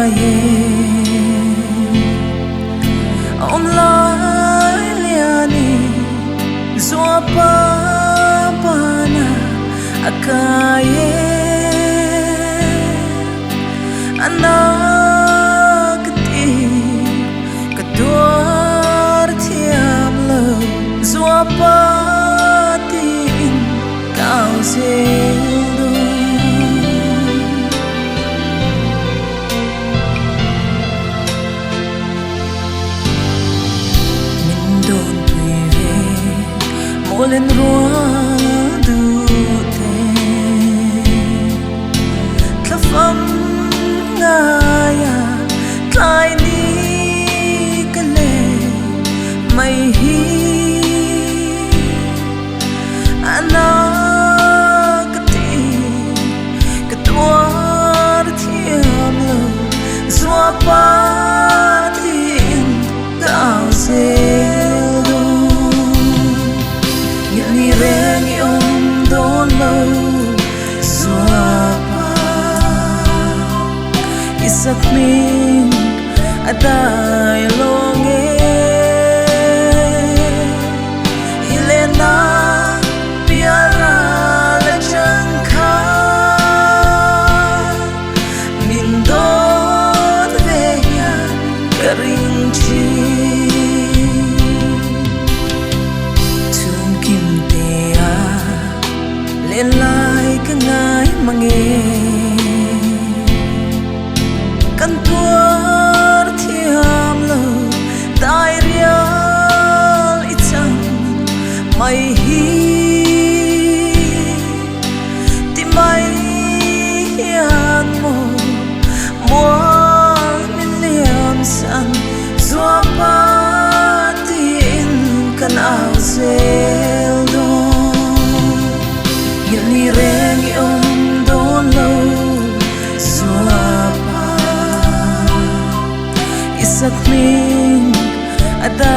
ye online liani zua pana akaye anak ti ketuar tiam lo zua patin kau selu min don tui ve molen rua du te tlafam ngaya tlai ni kale mai hi anak ti ketuar tiam lo zua patin kau selu ni reng don lo zua pa isak min adai longe ilena piara la changkha min don veya karing chi tum kim te a len lai ka ngai mange kan tuar thiam lo tai rial ichang mai hi ti mai hian mo min liam san zua patin kan au zel do ni reng don lo zua pa isak min ada